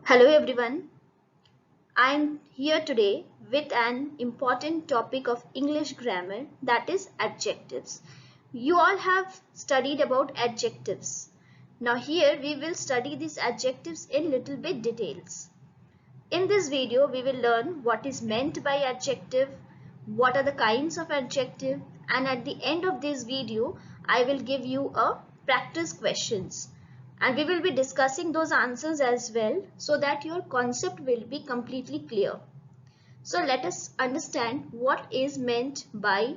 Hello everyone, I am here today with an important topic of English grammar, that is adjectives. You all have studied about adjectives. Now here we will study these adjectives in little bit details. In this video we will learn what is meant by adjective, what are the kinds of adjective, and at the end of this video I will give you a practice questions and we will be discussing those answers as well so that your concept will be completely clear. So let us understand what is meant by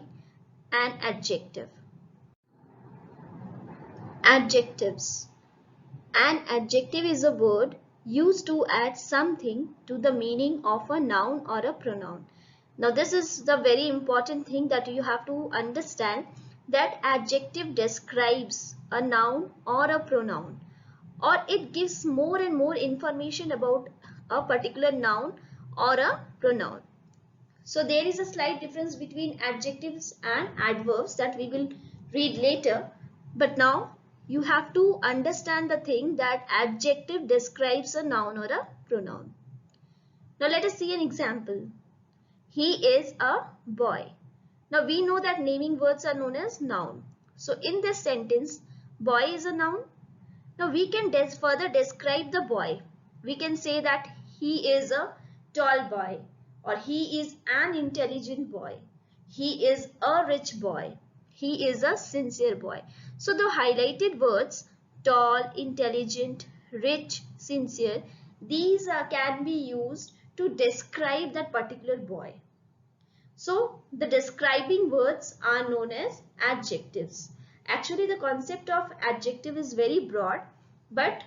an adjective. Adjectives. An adjective is a word used to add something to the meaning of a noun or a pronoun. Now this is the very important thing that you have to understand, that adjective describes a noun or a pronoun, or it gives more and more information about a particular noun or a pronoun. So there is a slight difference between adjectives and adverbs that we will read later. But now you have to understand the thing that adjective describes a noun or a pronoun. Now let us see an example. He is a boy. Now we know that naming words are known as noun. So in this sentence, boy is a noun. Now we can further describe the boy. We can say that he is a tall boy, or he is an intelligent boy. He is a rich boy. He is a sincere boy. So the highlighted words tall, intelligent, rich, sincere, these can be used to describe that particular boy. So the describing words are known as adjectives. Actually the concept of adjective is very broad, but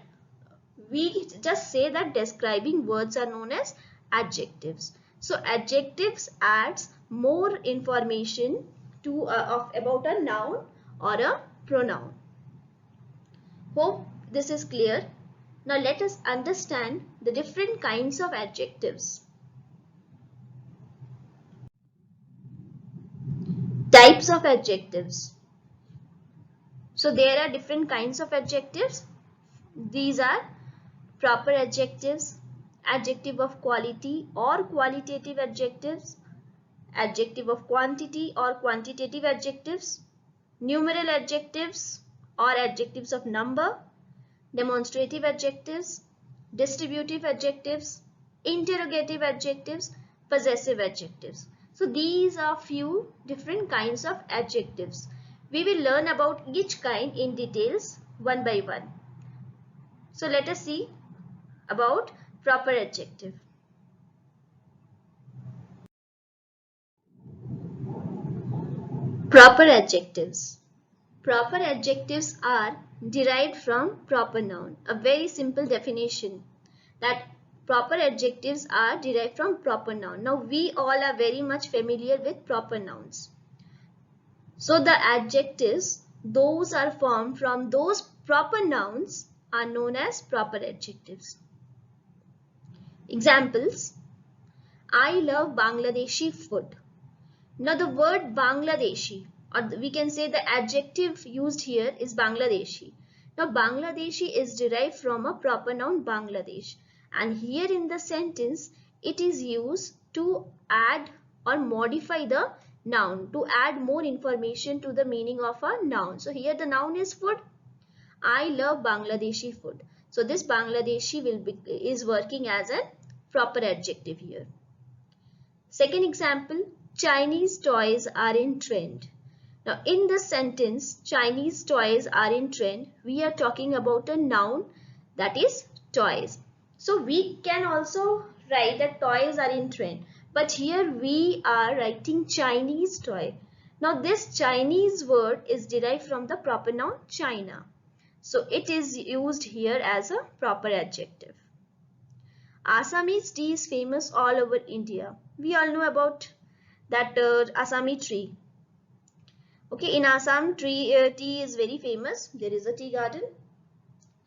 we just say that describing words are known as adjectives. So adjectives adds more information to about a noun or a pronoun. Hope this is clear. Now let us understand the different kinds of adjectives. Types of adjectives. So there are different kinds of adjectives. These are proper adjectives, adjective of quality or qualitative adjectives, adjective of quantity or quantitative adjectives, numeral adjectives or adjectives of number, demonstrative adjectives, distributive adjectives, interrogative adjectives, possessive adjectives. So these are few different kinds of adjectives. We will learn about each kind in details one by one. So let us see about proper adjective. Proper adjectives. Proper adjectives are derived from proper noun. A very simple definition, that proper adjectives are derived from proper noun. Now we all are very much familiar with proper nouns. So the adjectives, those are formed from those proper nouns, are known as proper adjectives. Examples: I love Bangladeshi food. Now the word Bangladeshi, or we can say the adjective used here is Bangladeshi. Now Bangladeshi is derived from a proper noun Bangladesh, and here in the sentence it is used to add or modify the noun, to add more information to the meaning of a noun. So here the noun is food. I love Bangladeshi food. So this Bangladeshi is working as a proper adjective here. Second example, Chinese toys are in trend. Now in this sentence, Chinese toys are in trend, we are talking about a noun, that is toys. So we can also write that toys are in trend, but here we are writing Chinese toy. Now this Chinese word is derived from the proper noun China. So it is used here as a proper adjective. Assamese tea is famous all over India. We all know about that Assami tree. Okay, in Assam, tea is very famous. There is a tea garden.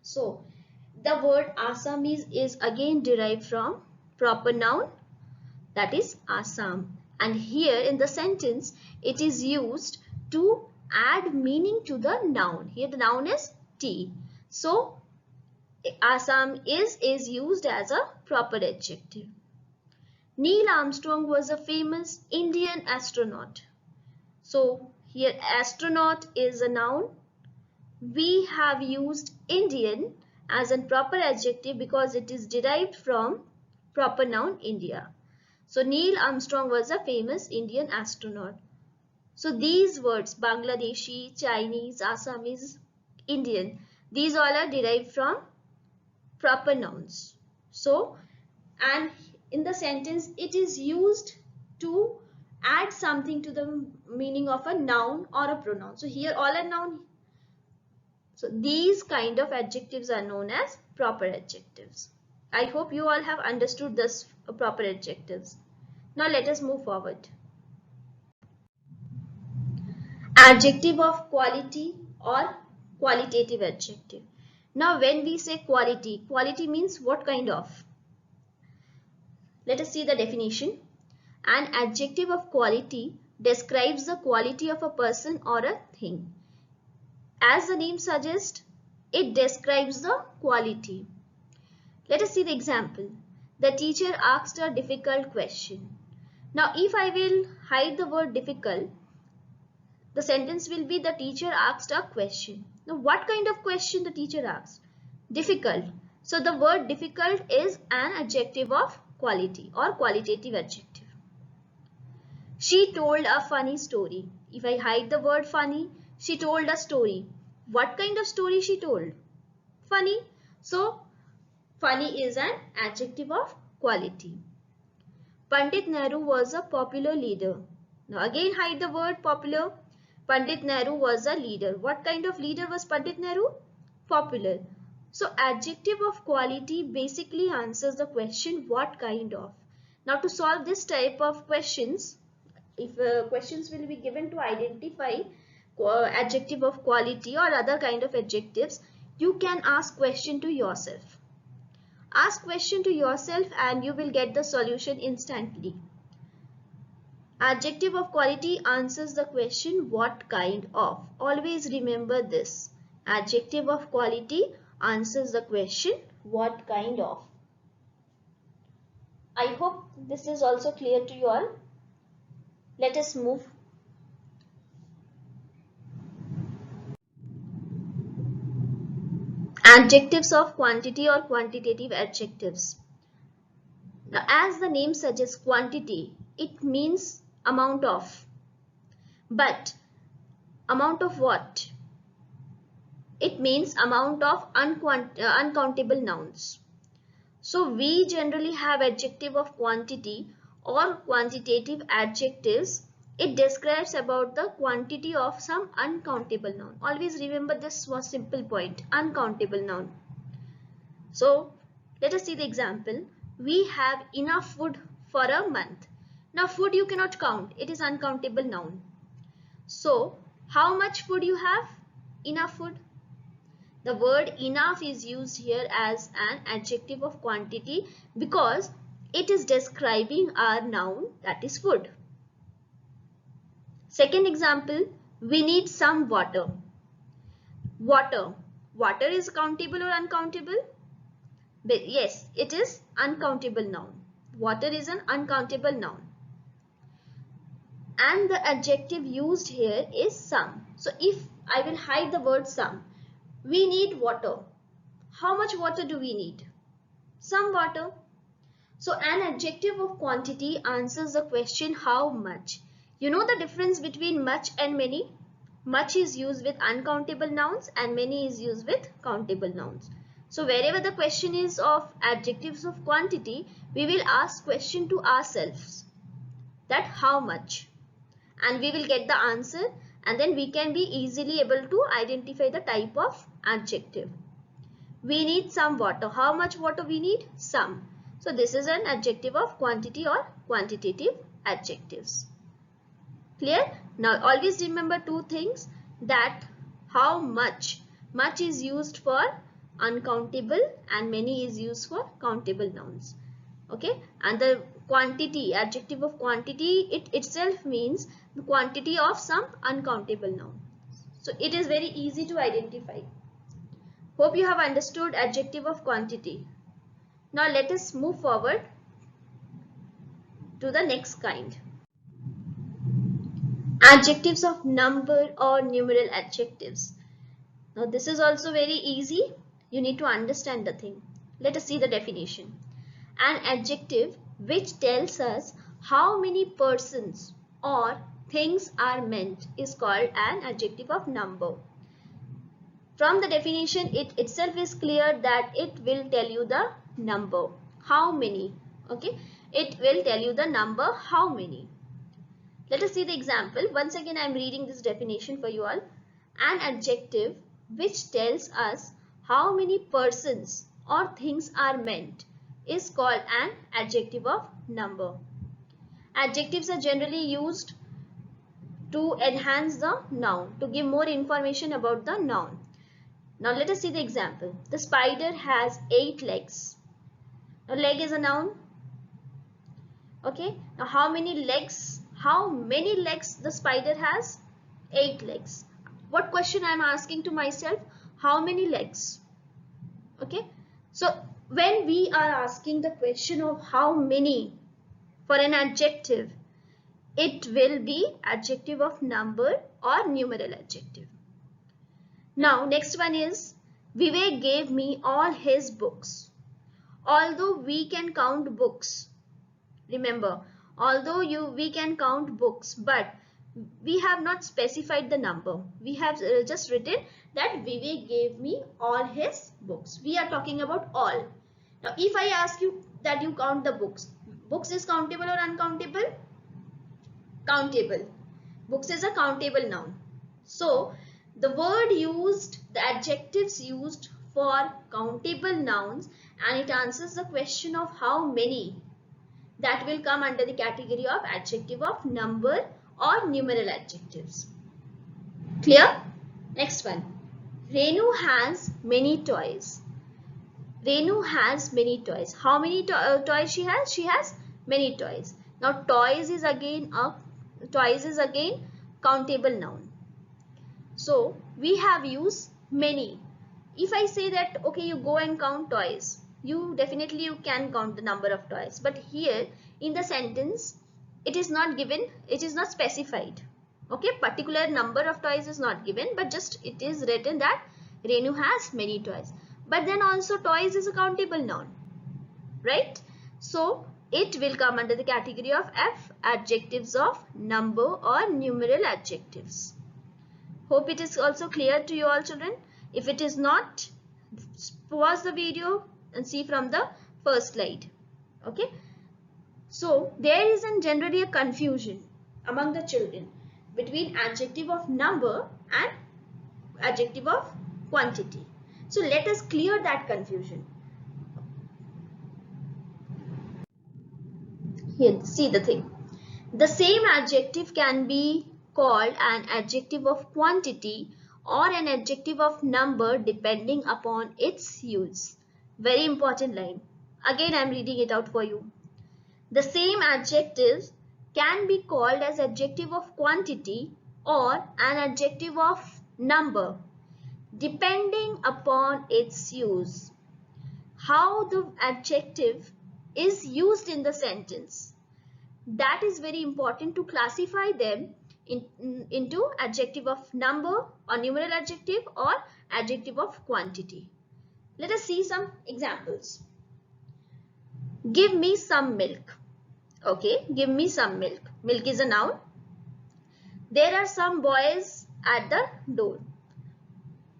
So the word Assamese is again derived from proper noun, that is Assam. And here in the sentence, it is used to add meaning to the noun. Here the noun is tea. So Assam is used as a proper adjective. Neil Armstrong was a famous Indian astronaut. So here astronaut is a noun. We have used Indian as a proper adjective because it is derived from proper noun India. So Neil Armstrong was a famous Indian astronaut. So these words Bangladeshi, Chinese, Assamese, Indian, these all are derived from proper nouns. So, and in the sentence it is used to add something to the meaning of a noun or a pronoun. So here all are noun. So these kind of adjectives are known as proper adjectives. I hope you all have understood this proper adjectives. Now let us move forward. Adjective of quality or qualitative adjective. Now when we say quality, quality means what kind of? Let us see the definition. An adjective of quality describes the quality of a person or a thing. As the name suggests, it describes the quality. Let us see the example. The teacher asked a difficult question. Now if I will hide the word difficult, the sentence will be the teacher asked a question. Now what kind of question the teacher asked? Difficult. So the word difficult is an adjective of quality or qualitative adjective. She told a funny story. If I hide the word funny, she told a story. What kind of story she told? Funny. So funny is an adjective of quality. Pandit Nehru was a popular leader. Now again hide the word popular. Pandit Nehru was a leader. What kind of leader was Pandit Nehru? Popular. So adjective of quality basically answers the question what kind of. Now to solve this type of questions, if questions will be given to identify adjective of quality or other kind of adjectives, you can ask question to yourself. Ask question to yourself and you will get the solution instantly. Adjective of quality answers the question what kind of. Always remember this. Adjective of quality answers the question what kind of. I hope this is also clear to you all. Let us move. Adjectives of quantity or quantitative adjectives. Now, as the name suggests, quantity, it means amount of. But amount of what? It means amount of uncountable nouns. So we generally have adjective of quantity or quantitative adjectives. It describes about the quantity of some uncountable noun. Always remember this was simple point, uncountable noun. So let us see the example. We have enough food for a month. Now food you cannot count. It is uncountable noun. So how much food you have? Enough food. The word enough is used here as an adjective of quantity because it is describing our noun, that is food. Second example, we need some water. Water. Water is countable or uncountable? But yes, it is uncountable noun. Water is an uncountable noun. And the adjective used here is some. So if I will hide the word some, we need water. How much water do we need? Some water. So an adjective of quantity answers the question how much. You know the difference between much and many? Much is used with uncountable nouns and many is used with countable nouns. So wherever the question is of adjectives of quantity, we will ask question to ourselves that how much, and we will get the answer, and then we can be easily able to identify the type of adjective. We need some water. How much water we need? Some. So this is an adjective of quantity or quantitative adjectives. Clear? Now always remember two things, that how much. Much is used for uncountable and many is used for countable nouns. Okay, and the quantity, adjective of quantity, it itself means the quantity of some uncountable noun. So it is very easy to identify. Hope you have understood adjective of quantity. Now let us move forward to the next kind. Adjectives of number or numeral adjectives. Now this is also very easy. You need to understand the thing. Let us see the definition. An adjective which tells us how many persons or things are meant is called an adjective of number. From the definition, it itself is clear that it will tell you the number. How many? Okay. It will tell you the number how many. Let us see the example. Once again, I am reading this definition for you all. An adjective which tells us how many persons or things are meant is called an adjective of number. Adjectives are generally used to enhance the noun, to give more information about the noun. Now let us see the example. The spider has 8 legs. A leg is a noun. Okay. Now how many legs? How many legs the spider has? 8 legs. What question I am asking to myself? How many legs? Okay. So when we are asking the question of how many for an adjective, it will be adjective of number or numeral adjective. Now next one is Vivek gave me all his books. Although we can count books, remember, although we can count books, but we have not specified the number. We have just written that Vivek gave me all his books. We are talking about all. Now if I ask you that you count the books, books is countable or uncountable? Countable. Books is a countable noun. So the word used, the adjectives used for countable nouns, and it answers the question of how many, that will come under the category of adjective of number or numeral adjectives. Clear? Next one. Renu has many toys. Renu has many toys. How many toys she has? She has many toys. Now toys is again countable noun. So we have used many. If I say that okay, you go and count toys, you can count the number of toys, but here in the sentence it is not given, it is not specified. Okay, particular number of toys is not given, but just it is written that Renu has many toys. But then also toys is a countable noun, right? So it will come under the category of F, adjectives of number or numeral adjectives. Hope it is also clear to you all children. If it is not, pause the video and see from the first slide. Okay. So there is generally a confusion among the children between adjective of number and adjective of quantity. So let us clear that confusion. Here, see the thing. The same adjective can be called an adjective of quantity or an adjective of number depending upon its use. Very important line. Again, I am reading it out for you. The same adjective can be called as adjective of quantity or an adjective of number depending upon its use. How the adjective is used in the sentence, that is very important to classify them into adjective of number or numeral adjective or adjective of quantity. Let us see some examples. Give me some milk. Okay, give me some milk. Milk is a noun. There are some boys at the door.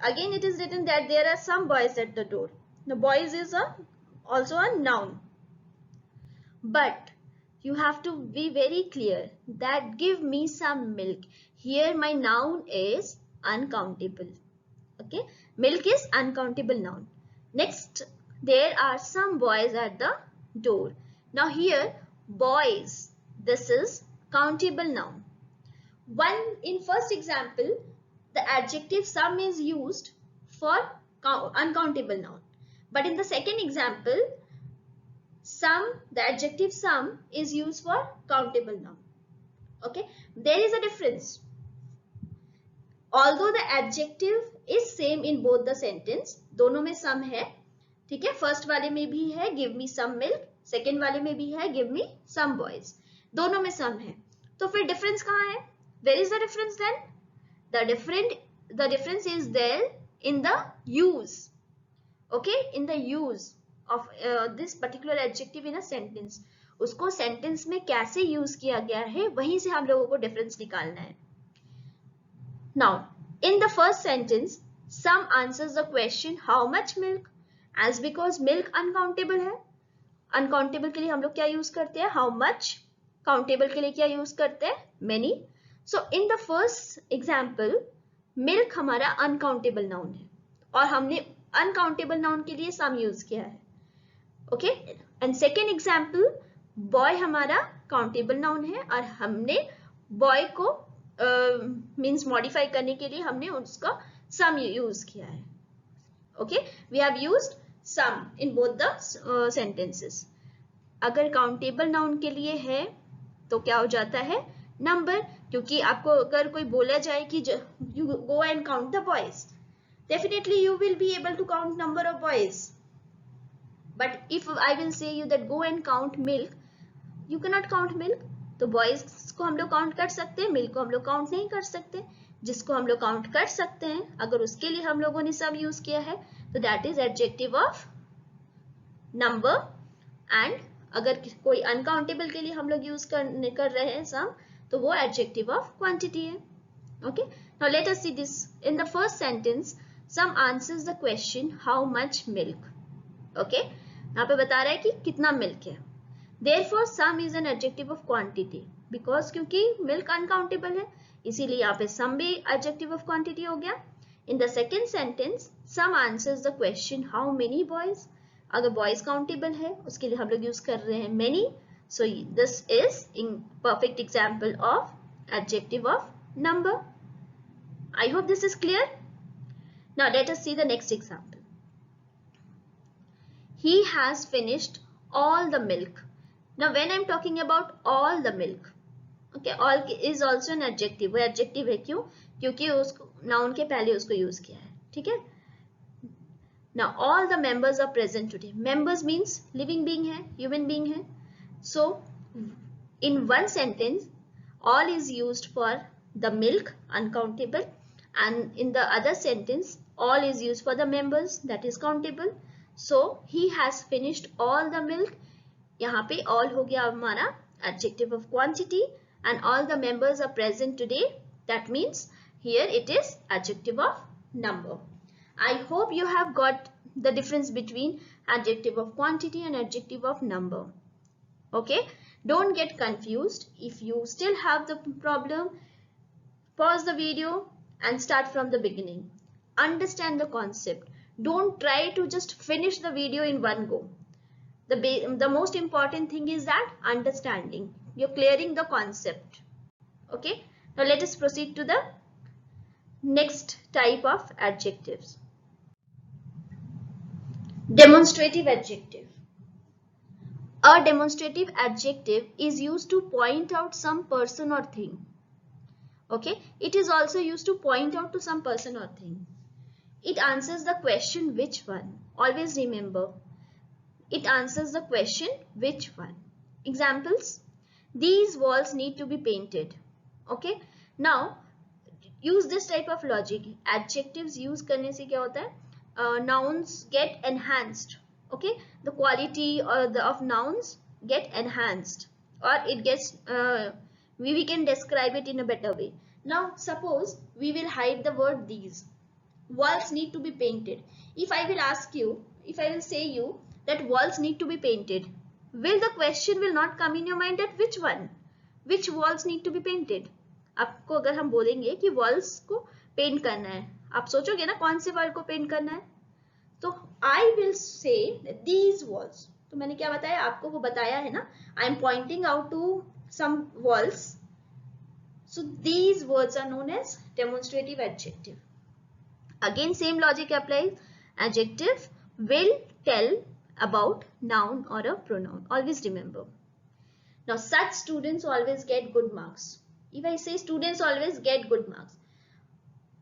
Again, it is written that there are some boys at the door. The boys is also a noun. But you have to be very clear that give me some milk. Here my noun is uncountable. Okay, milk is uncountable noun. Next, there are some boys at the door. Now here boys, this is countable noun. In first example, the adjective some is used for uncountable noun. But in the second example, the adjective some is used for countable noun. Okay, there is a difference. Although the adjective is same in both the sentence. दोनों में सम है, ठीक है. First वाले में भी है give me some milk, second वाले में भी है give me some boys. दोनों में सम है. तो फिर डिफरेंस कहाँ है? Where is the difference then? The difference is there in the use. Okay, in the use of this particular adjective in a sentence. उसको सेंटेंस में कैसे यूज किया गया है, वहीं से हम लोगों को डिफरेंस निकालना है. Now, in the first sentence, some answers the question how much milk, as because milk uncountable है. Uncountable के लिए हम लोग क्या यूज करते हैं? How much. Countable के लिए क्या यूज करते हैं? Many. So in the first example, milk हमारा uncountable noun है और हमने uncountable noun के लिए some यूज किया है. Okay. And second example, boy हमारा countable noun है और हमने boy को मीन्स मॉडिफाई करने के लिए हमने उसका सम यूज किया है. Okay, we have used some in both the sentences. अगर काउंटेबल नाउन के लिए है तो क्या हो जाता है? नंबर. क्योंकि आपको अगर कोई बोला जाए कि you go and count the boys, definitely you will be able to count number of boys. But if I will say you that go and count milk, you can not count milk. तो boys को हम लोग count कर सकते हैं, milk को हम लोग काउंट नहीं कर सकते. जिसको हम लोग काउंट कर सकते हैं, अगर उसके लिए हम लोगों ने सम यूज किया है तो that is adjective of number. And अगर कोई अनकाउंटेबल के लिए हम लोग यूज कर रहे हैं सम, तो वो एडजेक्टिव ऑफ क्वांटिटी है. Okay, now let us see this. In the first sentence, some answers the question how much milk. Okay, यहाँ पे बता रहा है कि कितना मिल्क है. Therefore, sum is an adjective of quantity because क्योंकि milk uncountable है, इसीलिए यहाँ पे sum भी adjective of quantity हो गया. In the second sentence, sum answers the question how many boys. अगर boys countable है, उसके लिए हम लोग यूज कर रहे हैं many. So this is in perfect example of adjective of number. I hope this is clear. Now let us see the next example. He has finished all the milk. Now when I'm talking about all the milk, okay, all is also an adjective. वो adjective है क्यों? क्योंकि उसको noun के पहले उसको use किया है. ठीक है. Now all the members are present today. Members means living being है, human being है. So in one sentence, all is used for the milk, uncountable, and in the other sentence, all is used for the members, that is countable. So he has finished all the milk. यहाँ पे all हो गया हमारा adjective of quantity and all the members are present today. That means here it is adjective of number. I hope you have got the difference between adjective of quantity and adjective of number. Okay, don't get confused. If you still have the problem, pause the video and start from the beginning. Understand the concept. Don't try to just finish the video in one go. The most important thing is that understanding. You're clearing the concept. Okay. Now let us proceed to the next type of adjectives. Demonstrative adjective. A demonstrative adjective is used to point out some person or thing. Okay. It is also used to point out to some person or thing. It answers the question which one. Always remember. It answers the question which one. Examples: these walls need to be painted. Okay. Now use this type of logic. Adjectives use करने से क्या होता है? Nouns get enhanced. Okay. The quality or of nouns get enhanced, or it gets we can describe it in a better way. Now suppose we will hide the word these. Walls need to be painted. If I will ask you, if I will say you that walls need to be painted, will the question will not come in your mind that which one, which walls need to be painted. आपको अगर हम बोलेंगे कि walls को paint करना है, आप सोचोगे ना कौन से wall को पेंट करना है. तो I will say that these walls. तो मैंने क्या बताया आपको, वो बताया है ना. I am pointing out to some walls. So these words are known as demonstrative adjective. Again same logic applies. Adjective will tell about noun or a pronoun. Always remember. Now such students always get good marks. If I say students always get good marks,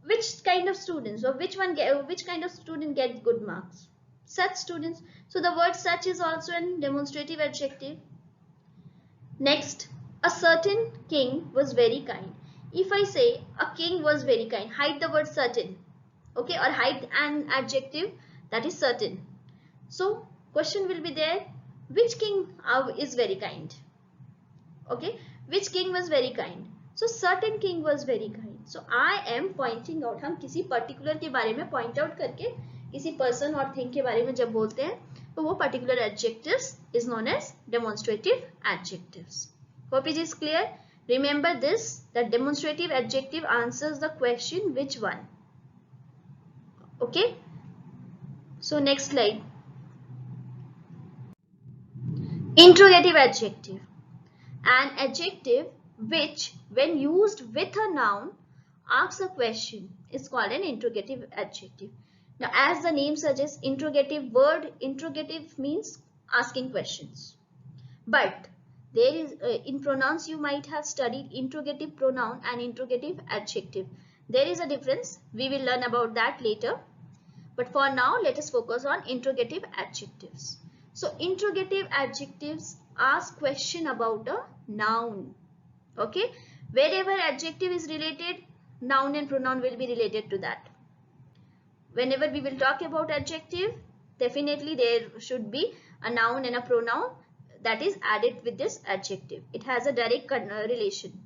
which kind of students, or which kind of student gets good marks? Such students. So the word such is also an demonstrative adjective. Next, a certain king was very kind. If I say a king was very kind, hide the word certain, okay, or hide an adjective that is certain. So question will be there, which king is very kind? Okay, which king was very kind? So certain king was very kind. So I am pointing out, हम किसी particular के बारे में point out करके किसी person और thing के बारे में जब बोलते हैं तो वो particular adjectives is known as demonstrative adjectives. Hope it is clear. Remember this, that demonstrative adjective answers the question which one. Okay. So next slide. Interrogative adjective. An adjective which, when used with a noun, asks a question is called an interrogative adjective. Now, as the name suggests, interrogative word, interrogative means asking questions. But there is, in pronouns you might have studied interrogative pronoun and interrogative adjective. There is a difference. We will learn about that later. But for now, let us focus on interrogative adjectives. So, interrogative adjectives ask question about a noun. Okay, wherever adjective is related, noun and pronoun will be related to that. Whenever we will talk about adjective, definitely there should be a noun and a pronoun that is added with this adjective. It has a direct relation.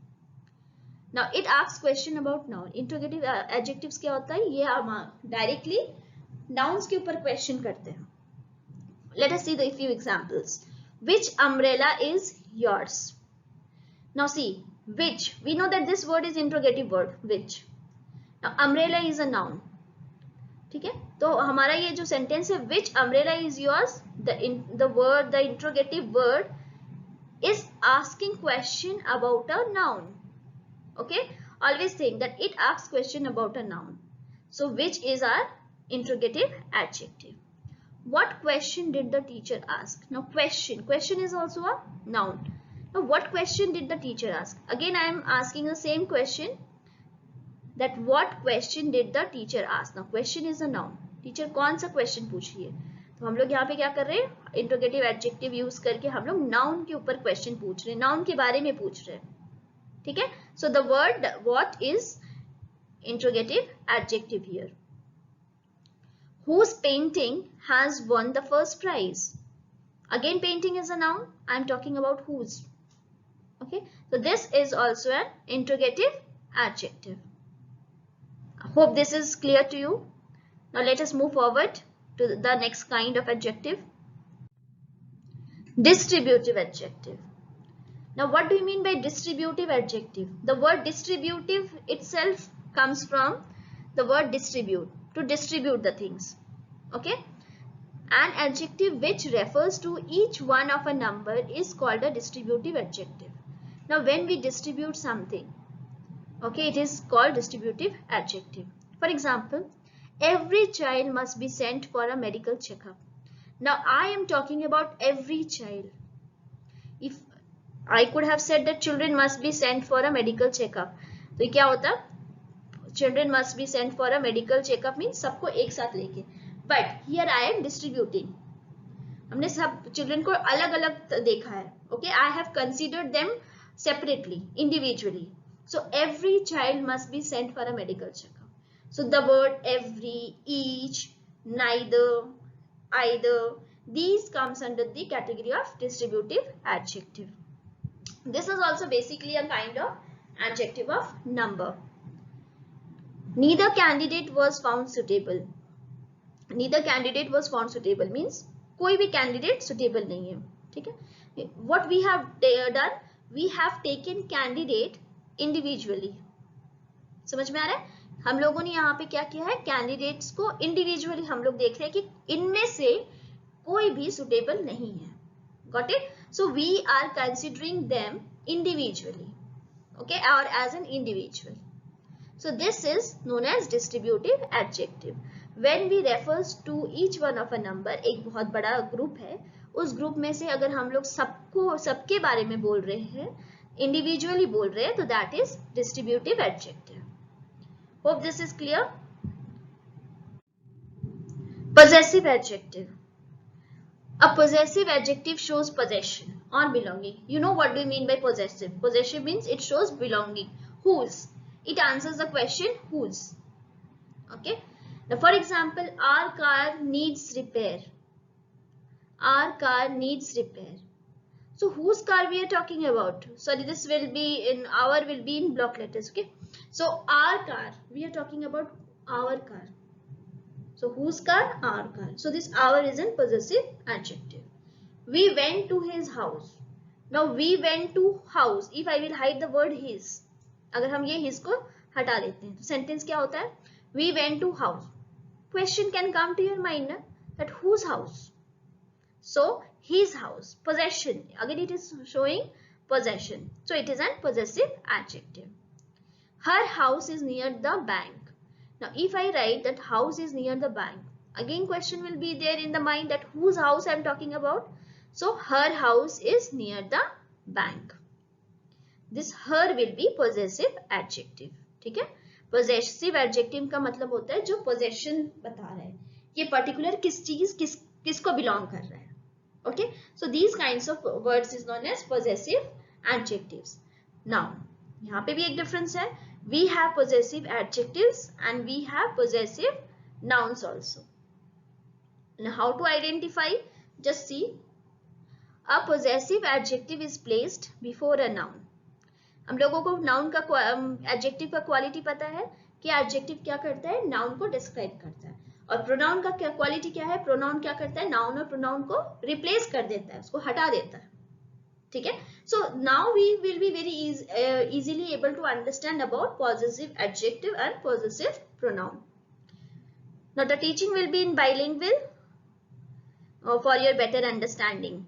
Now it asks question about noun. Interrogative adjectives क्या होता है? ये हम directly nouns के ऊपर question करते हैं. Let us see the few examples. Which umbrella is yours? Now see, which, we know that this word is interrogative word, which. Now umbrella is a noun. ठीक है, तो हमारा ये जो sentence है, which umbrella is yours, the interrogative word is asking question about a noun. Okay, always think that it asks question about a noun. So which is our interrogative adjective. What question did the teacher ask? Now question is also a noun. Now what question did the teacher ask? Again I am asking the same question, that what question did the teacher ask. Now question is a noun. Teacher कौन सा question पूछ रही है, तो हम लोग यहाँ पे क्या कर रहे हैं, इंट्रोगेटिव एडजेक्टिव यूज करके हम लोग नाउन के ऊपर क्वेश्चन पूछ रहे हैं, नाउन के बारे में पूछ रहे हैं. ठीक है, सो the word what is interrogative adjective here. Whose painting has won the first prize? Again painting is a noun. I am talking about whose. Okay, so this is also an interrogative adjective. I hope this is clear to you. Now let us move forward to the next kind of adjective. Distributive adjective. Now what do you mean by distributive adjective? The word distributive itself comes from the word distribute, to distribute the things. Okay, an adjective which refers to each one of a number is called a distributive adjective. Now when we distribute something, okay, it is called distributive adjective. For example, every child must be sent for a medical checkup. Now I am talking about every child. If I could have said that children must be sent for a medical checkup, तो क्या होता, children must be sent for a medical checkup means सबको एक साथ लेके. But here I am distributing. हमने सब children को अलग अलग देखा है. Okay, I have considered them separately, individually. So every child must be sent for a medical checkup. So the word every, each, neither, either, these comes under the category of distributive adjective. This is also basically a kind of adjective of number. Neither candidate was found suitable. Neither candidate was found suitable means कोई भी candidate suitable नहीं है. ठीक है. What we have done, we have taken candidate individually. समझ में आ रहा है? हम लोगों ने यहाँ पे क्या किया है, कैंडिडेट्स को इंडिविजुअली हम लोग देख रहे हैं कि इनमें से कोई भी सुटेबल नहीं है. Got it? So we are considering them individually, okay, और as an individual. So this is known as distributive adjective. When we refers to each one of a number, एक बहुत बड़ा ग्रुप है, उस ग्रुप में से अगर हम लोग सबके बारे में बोल रहे हैं, इंडिविजुअली बोल रहे हैं, तो that is distributive adjective. Hope this is clear. Possessive adjective. A possessive adjective shows possession or belonging. You know what do you mean by possessive? Possessive means it shows belonging. Whose? It answers the question whose. Okay. Now for example, our car needs repair. Our car needs repair. So whose car we are talking about? Sorry, this will be in our will be in block letters. Okay. So our car, we are talking about our car. So whose car? Our car. So this our is an possessive adjective. We went to his house. Now we went to house. If I will hide the word his, अगर हम ये his को हटा देते हैं तो sentence क्या होता है? We went to house. Question can come to your mind na? That whose house? So his house. Possession. Again it is showing possession. So it is an possessive adjective. Her house is near the bank. Now if I write that house is near the bank, again question will be there in the mind that whose house I am talking about. So her house is near the bank. This her will be possessive adjective. ठीक है? Possessive adjective का मतलब होता है जो possession बता रहा है. ये particular किस चीज किसको belong कर रहा है. Okay? So these kinds of words is known as possessive adjectives. Now यहाँ पे भी एक difference है. We have possessive adjectives and we have possessive nouns also. Now how to identify? Just see. A possessive adjective is placed before a noun. हम लोगों को noun का adjective का quality पता है कि adjective क्या करता है? Noun को describe करता है. और pronoun का क्या quality क्या है? Pronoun क्या करता है? Noun और pronoun को replace कर देता है, उसको हटा देता है. ठीक है? So now we will be very easily able to understand about possessive adjective and possessive pronoun. Now the teaching will be in bilingual for your better understanding.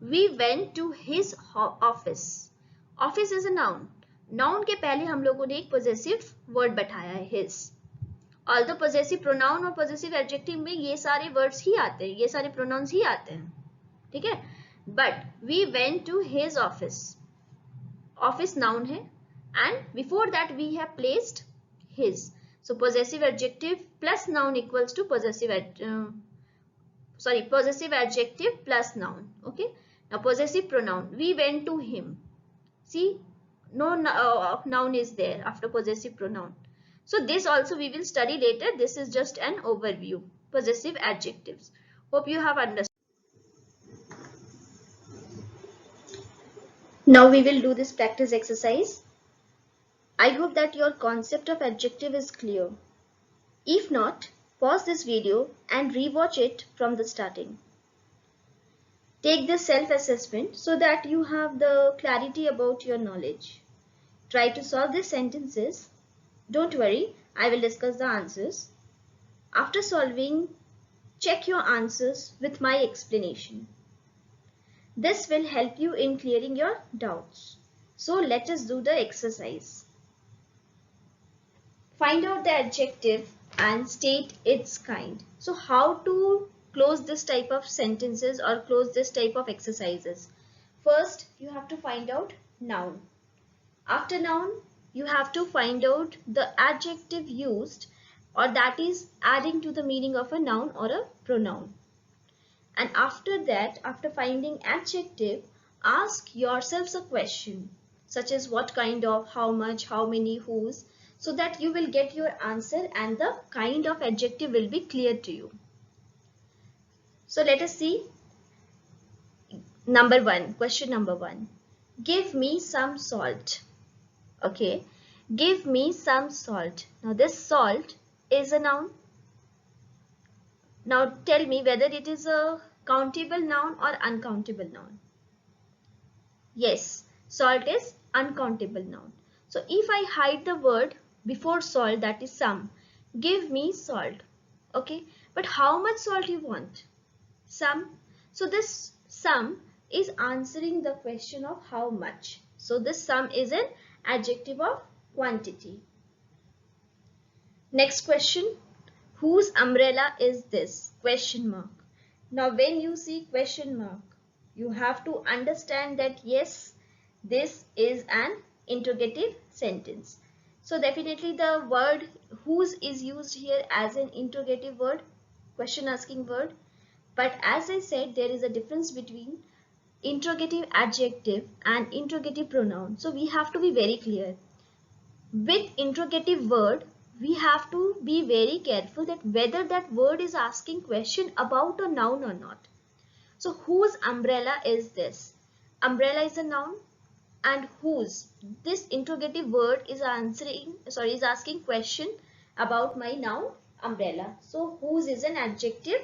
We went to his office. Office is a noun. Noun के पहले हम लोगों ने एक possessive word बैठाया है his. Although possessive pronoun और possessive adjective में ये सारे words ही आते हैं, ये सारे pronouns ही आते हैं. ठीक है? But we went to his office. Office noun है and before that we have placed his. So possessive adjective plus noun equals to possessive adjective plus noun. Okay. Now possessive pronoun. We went to him. See, no noun is there after possessive pronoun. So this also we will study later. This is just an overview. Possessive adjectives. Hope you have understood. Now we will do this practice exercise. I hope that your concept of adjective is clear. If not, pause this video and rewatch it from the starting. Take this self-assessment so that you have the clarity about your knowledge. Try to solve these sentences. Don't worry, I will discuss the answers. After solving, check your answers with my explanation. This will help you in clearing your doubts. So let us do the exercise. Find out the adjective and state its kind. So how to close this type of sentences or close this type of exercises? First, you have to find out noun. After noun, you have to find out the adjective used or that is adding to the meaning of a noun or a pronoun. And after that, after finding adjective, ask yourselves a question such as what kind of, how much, how many, whose, so that you will get your answer and the kind of adjective will be clear to you. So let us see. Number one, question number one. Give me some salt. Okay, give me some salt. Now this salt is a noun. Now tell me whether it is a countable noun or uncountable noun. Yes, salt is uncountable noun. So if I hide the word before salt, that is some, give me salt. Okay, but how much salt you want? Some. So this some is answering the question of how much. So this some is an adjective of quantity. Next question. Whose umbrella is this? Question mark. Now when you see question mark, you have to understand that yes, this is an interrogative sentence. So definitely the word whose is used here as an interrogative word, question asking word. But as I said, there is a difference between interrogative adjective and interrogative pronoun. So we have to be very clear. With interrogative word, we have to be very careful that whether that word is asking question about a noun or not. So whose umbrella is this? Umbrella is a noun, and whose, this interrogative word is asking question about my noun umbrella. So whose is an adjective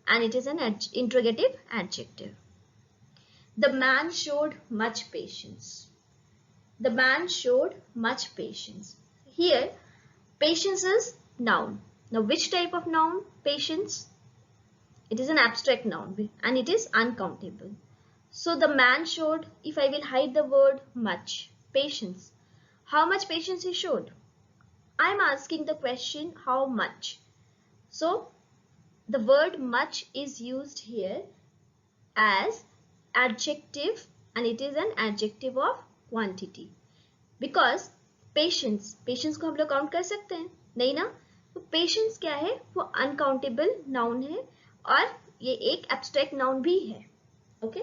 and it is an interrogative adjective. The man showed much patience. The man showed much patience. Here, patience is noun. Now, which type of noun? Patience. It is an abstract noun and it is uncountable. So, the man showed, if I will hide the word much, patience. How much patience he showed? I am asking the question, how much? So, the word much is used here as adjective and it is an adjective of quantity. Because patience को हम लोग count कर सकते हैं नहीं ना. तो patience क्या है? वो अनकाउंटेबल नाउन है और ये एक एब्स्ट्रैक्ट नाउन भी है. ओके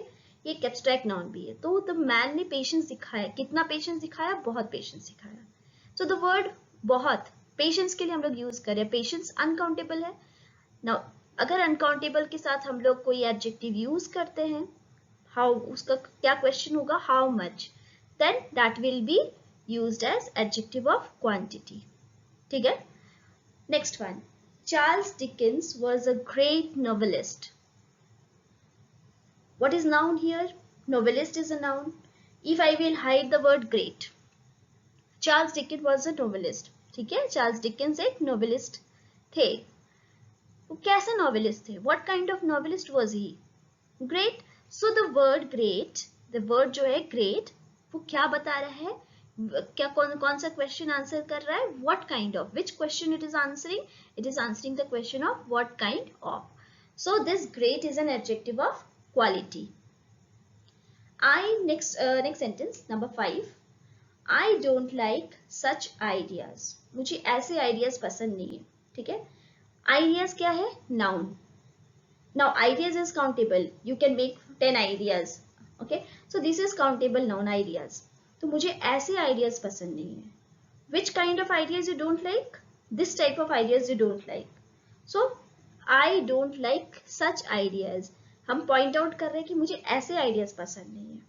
ये एक एब्स्ट्रैक्ट नाउन भी है. तो द मैन ने पेशेंस दिखाया. कितना पेशेंस दिखाया? बहुत पेशेंस दिखाया. सो द वर्ड बहुत पेशेंस के लिए हम लोग यूज करें. पेशेंस अनकाउंटेबल है. नाउ अगर अनकाउंटेबल के साथ हम लोग कोई एडजेक्टिव यूज करते हैं, हाउ, उसका क्या क्वेश्चन होगा? How much. Then that will be used as adjective of quantity. ठीक है. Next one. Charles Dickens was a great novelist. What is noun here? Novelist is a noun. If I will hide the word great. Charles Dickens was a novelist. ठीक है. Charles Dickens एक novelist थे. वो कैसे novelist थे? What kind of novelist was he? Great. So the word great, the word जो है great, वो क्या बता रहा है? क्या कौन सा क्वेश्चन आंसर कर रहा है? What kind of, which question it is answering? It is answering the question of what kind of. So this great is an adjective of quality. Next sentence number 5. I don't like such ideas. मुझे ऐसे ideas पसंद नहीं है. ठीक है. Ideas क्या है? Noun. Now ideas is countable. You can make 10 ideas. Okay so this is countable noun, ideas. तो मुझे ऐसे आइडियाज पसंद नहीं है. Which kind of ideas you don't like? This type of ideas you don't like. So I don't like such ideas. हम point out कर रहे हैं कि मुझे ऐसे आइडियाज पसंद नहीं है.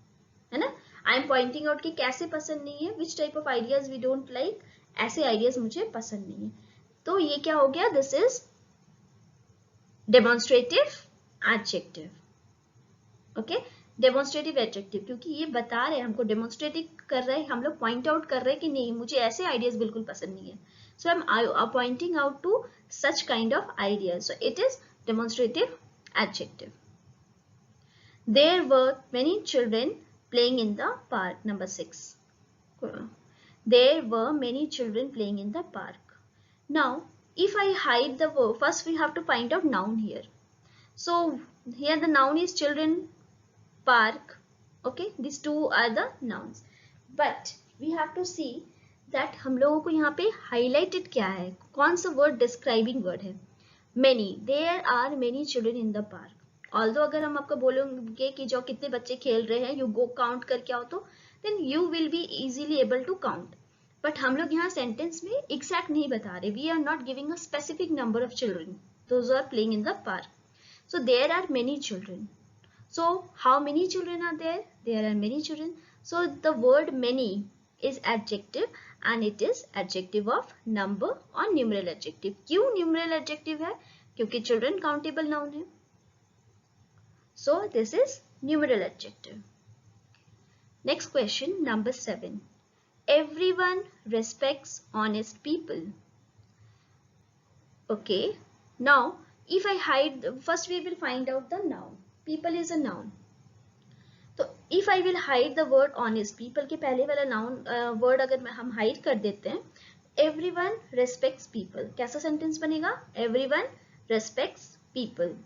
है ना. आई एम पॉइंटिंग आउट कि कैसे पसंद नहीं है. Which type of ideas we don't like. ऐसे आइडियाज मुझे पसंद नहीं है. तो ये क्या हो गया? This is demonstrative adjective. Okay demonstrative adjective, क्योंकि ये बता रहे हैं हमको, डेमोन्स्ट्रेटिव कर रहे हैं, हम लोग पॉइंट आउट कर रहे हैं कि नहीं मुझे ऐसे आइडियाज बिल्कुल पसंद नहीं है. So I am pointing out to such kind of ideas. So it is demonstrative adjective. There were many children playing in the park. Number 6. There were many children playing in the park. Now if I hide the verb, first we have to find out noun here. So here the noun is children, park. Okay, these two are the nouns. But we have to see that हम लोगों को यहाँ पे highlighted क्या है, कौन सा word describing word है? Many. There are many children in the park. Although अगर हम आपको बोलेंगे कि जो कितने बच्चे खेल रहे हैं, you go count करके आओ तो, then you will be easily able to count. But हम लोग यहाँ सेंटेंस में एग्जैक्ट नहीं बता रहे. We are not giving a specific number of children those are playing in the park. So there are many children. So how many children are there? There are many children. So the word many is adjective and it is adjective of number और numeral adjective. क्यों numeral adjective है? क्योंकि children countable noun है. So this is numeral adjective. Next question number 7. Everyone respects honest people. Okay, now if I hide, first we will find out the noun. People is a noun. तो if I will hide the word honest, people के पहले वाला noun word अगर हम hide कर देते हैं, everyone respects people, कैसा sentence बनेगा? Everyone respects people.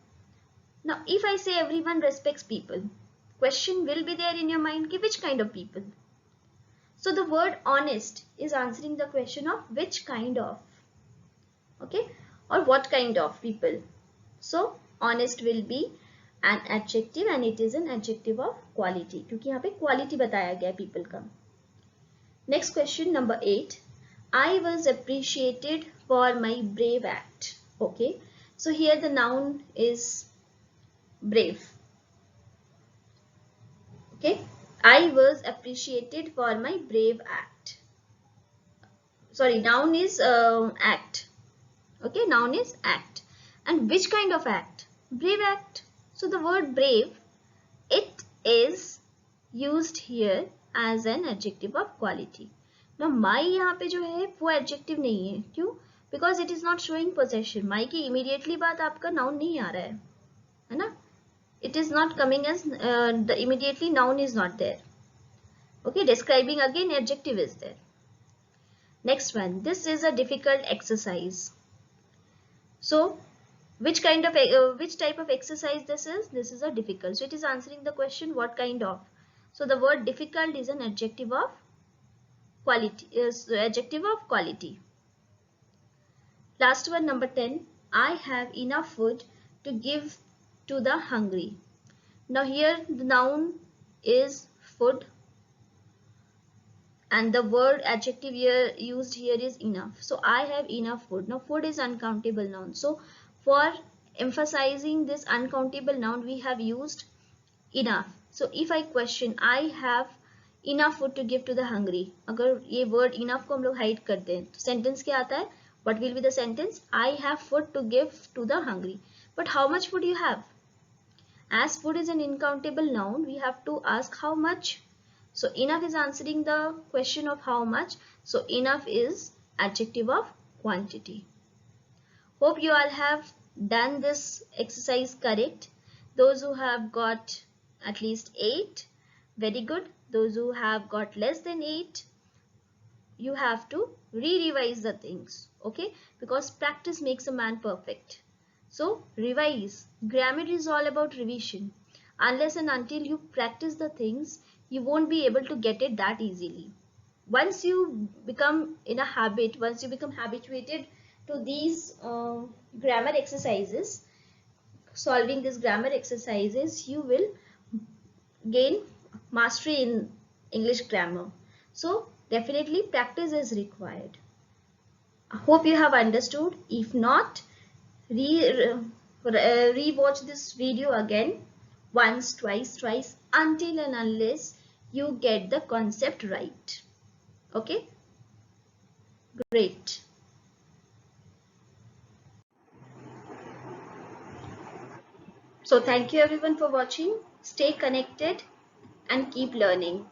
Now if I say everyone respects people, question will be there in your mind कि which kind of people? So the word honest is answering the question of which kind of, okay, or what kind of people. So honest will be an adjective and it is an adjective of quality क्योंकि यहाँ पे quality बताया गया है people का. Next question number 8. I was appreciated for my brave act. Okay, so here the noun is brave. Okay, I was appreciated for my brave act. Sorry, noun is act. Okay, noun is act. And which kind of act? Brave act. So the word brave, it is used here as an adjective of quality. Now my यहाँ पे जो है वो adjective नहीं है. क्यों? Because it is not showing possession. My की immediately बाद आपका noun नहीं आ रहा है ना? It is not coming as the immediately noun is not there. Okay, describing again adjective is there. Next one, this is a difficult exercise. So which type of exercise this is? This is a difficult. So it is answering the question what kind of. So the word difficult is an adjective of quality. Adjective of quality. Last one, number 10. I have enough food to give to the hungry. Now here the noun is food and the word adjective here used here is enough. So I have enough food. Now food is uncountable noun. So for emphasizing this uncountable noun we have used enough. So if I question I have enough food to give to the hungry, अगर ये word enough को हम लोग hide कर दें तो sentence क्या आता है? What will be the sentence? I have food to give to the hungry. But how much food you have? As food is an uncountable noun, we have to ask how much. So enough is answering the question of how much. So enough is adjective of quantity. Hope you all have done this exercise correct. Those who have got at least 8, very good. Those who have got less than 8, you have to re-revise the things, okay? Because practice makes a man perfect. So revise. Grammar is all about revision. Unless and until you practice the things, you won't be able to get it that easily. Once you become in a habit, once you become habituated to these grammar exercises, solving these grammar exercises, you will gain mastery in English grammar. So definitely practice is required. I hope you have understood. If not, re-watch this video again once, twice, thrice until and unless you get the concept right. Okay, great. So thank you everyone for watching. Stay connected and keep learning.